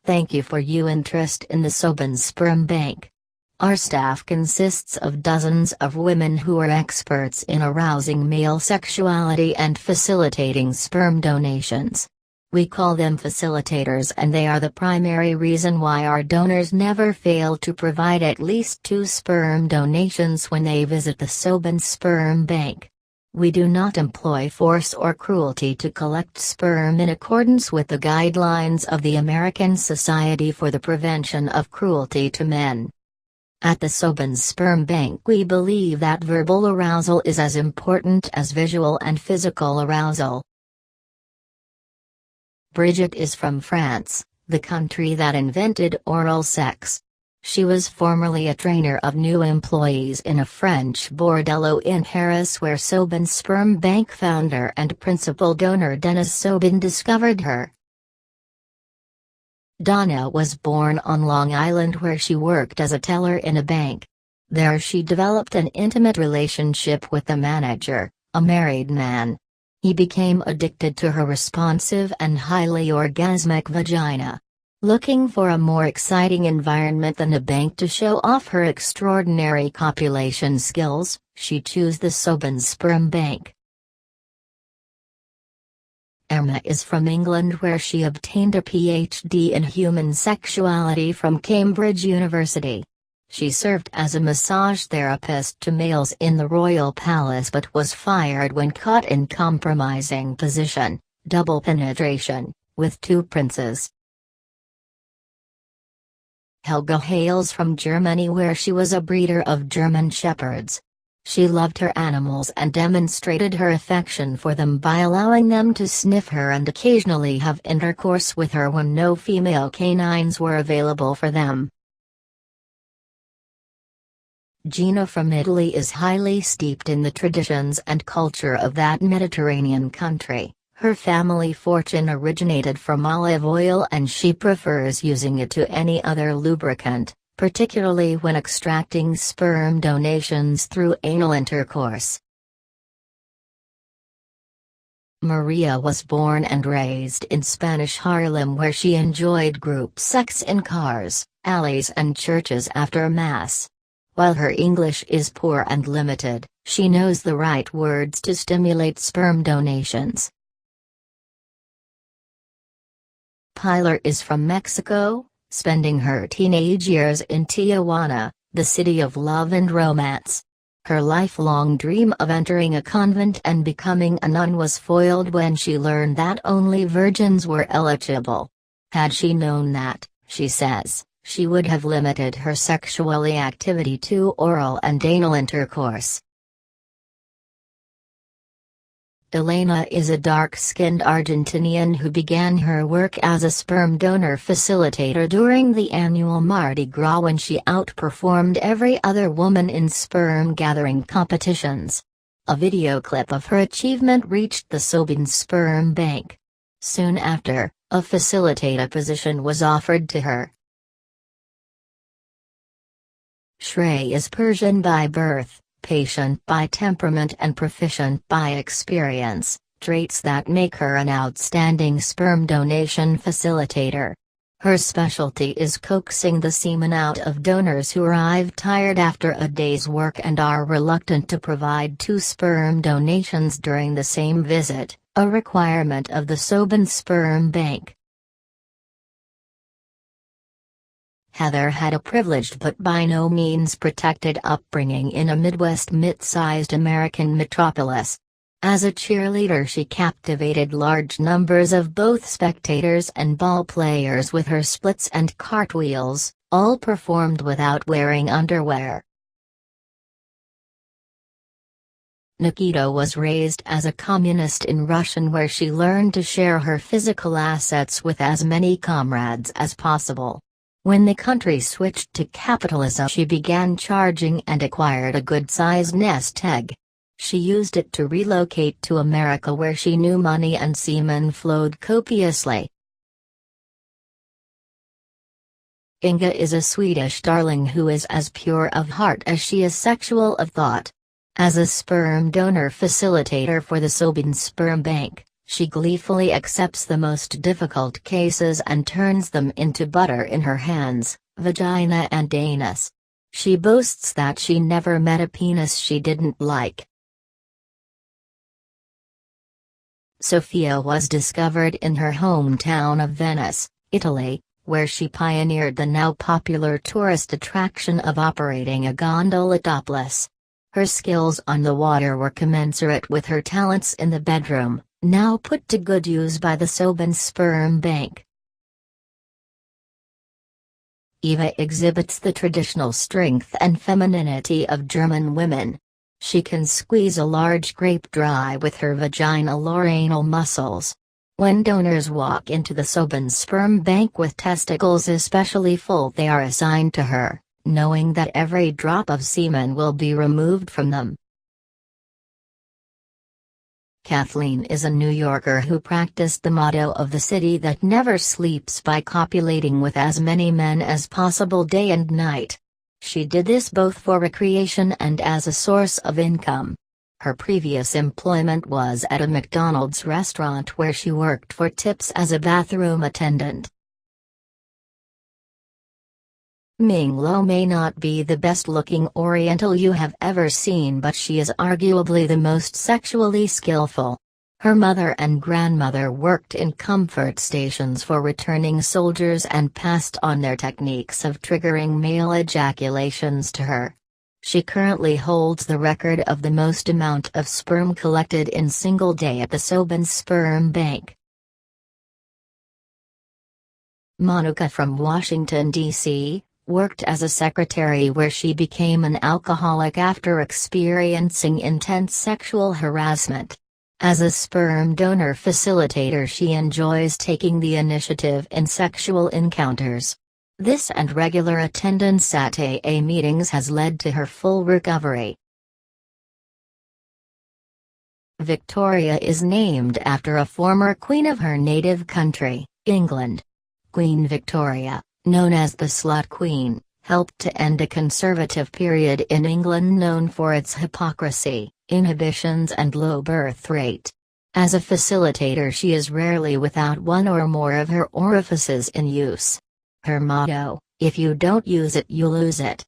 Thank you for your interest in the Sobin Sperm Bank. Our staff consists of dozens of women who are experts in arousing male sexuality and facilitating sperm donations. We call them facilitators, and they are the primary reason why our donors never fail to provide at least 2 sperm donations when they visit the Sobin Sperm Bank. We do not employ force or cruelty to collect sperm in accordance with the guidelines of the American Society for the Prevention of Cruelty to Men. At the Sobin Sperm Bank, we believe that verbal arousal is as important as visual and physical arousal. Brigitte is from France, the country that invented oral sex. She was formerly a trainer of new employees in a French bordello in Paris, where Sobin Sperm Bank founder and principal donor Denis Sobin discovered her. Donna was born on Long Island, where she worked as a teller in a bank. There she developed an intimate relationship with the manager, a married man. He became addicted to her responsive and highly orgasmic vagina. Looking for a more exciting environment than a bank to show off her extraordinary copulation skills, she chose the Sobin Sperm Bank. Emma is from England, where she obtained a PhD in human sexuality from Cambridge University. She served as a massage therapist to males in the royal palace, but was fired when caught in compromising position, double penetration, with 2 princes. Helga hails from Germany, where she was a breeder of German shepherds. She loved her animals and demonstrated her affection for them by allowing them to sniff her and occasionally have intercourse with her when no female canines were available for them. Gina from Italy is highly steeped in the traditions and culture of that Mediterranean country. Her family fortune originated from olive oil, and she prefers using it to any other lubricant, particularly when extracting sperm donations through anal intercourse. Maria was born and raised in Spanish Harlem, where she enjoyed group sex in cars, alleys and churches after Mass. While her English is poor and limited, she knows the right words to stimulate sperm donations. Pilar is from Mexico, spending her teenage years in Tijuana, the city of love and romance. Her lifelong dream of entering a convent and becoming a nun was foiled when she learned that only virgins were eligible. Had she known that, she says, she would have limited her sexual activity to oral and anal intercourse. Elena is a dark-skinned Argentinian who began her work as a sperm donor facilitator during the annual Mardi Gras, when she outperformed every other woman in sperm gathering competitions. A video clip of her achievement reached the Sobin Sperm Bank. Soon after, a facilitator position was offered to her. Shrey is Persian by birth, patient by temperament and proficient by experience, traits that make her an outstanding sperm donation facilitator. Her specialty is coaxing the semen out of donors who arrive tired after a day's work and are reluctant to provide 2 sperm donations during the same visit, a requirement of the Sobin Sperm Bank. Heather had a privileged but by no means protected upbringing in a Midwest mid-sized American metropolis. As a cheerleader, she captivated large numbers of both spectators and ball players with her splits and cartwheels, all performed without wearing underwear. Nikita was raised as a communist in Russia, where she learned to share her physical assets with as many comrades as possible. When the country switched to capitalism, she began charging and acquired a good-sized nest egg. She used it to relocate to America, where she knew money and semen flowed copiously. Inga is a Swedish darling who is as pure of heart as she is sexual of thought. As a sperm donor facilitator for the Sobin Sperm Bank, She gleefully accepts the most difficult cases and turns them into butter in her hands, vagina and anus. She boasts that she never met a penis she didn't like. Sophia was discovered in her hometown of Venice, Italy, where she pioneered the now popular tourist attraction of operating a gondola topless. Her skills on the water were commensurate with her talents in the bedroom, now put to good use by the Sobin Sperm Bank. Eva exhibits the traditional strength and femininity of German women. She can squeeze a large grape dry with her vaginal or anal muscles. When donors walk into the Sobin Sperm Bank with testicles especially full, they are assigned to her, knowing that every drop of semen will be removed from them. Kathleen is a New Yorker who practiced the motto of the city that never sleeps by copulating with as many men as possible day and night. She did this both for recreation and as a source of income. Her previous employment was at a McDonald's restaurant where she worked for tips as a bathroom attendant. Ming Lo may not be the best-looking Oriental you have ever seen, but she is arguably the most sexually skillful. Her mother and grandmother worked in comfort stations for returning soldiers and passed on their techniques of triggering male ejaculations to her. She currently holds the record of the most amount of sperm collected in single day at the Sobin Sperm Bank. Monica from Washington, D.C., worked as a secretary where she became an alcoholic after experiencing intense sexual harassment. As a sperm donor facilitator, she enjoys taking the initiative in sexual encounters. This and regular attendance at AA meetings has led to her full recovery. Victoria is named after a former queen of her native country, England. Queen Victoria, known as the Slut Queen, helped to end a conservative period in England known for its hypocrisy, inhibitions and low birth rate. As a facilitator, she is rarely without one or more of her orifices in use. Her motto, "If you don't use it, you lose it,"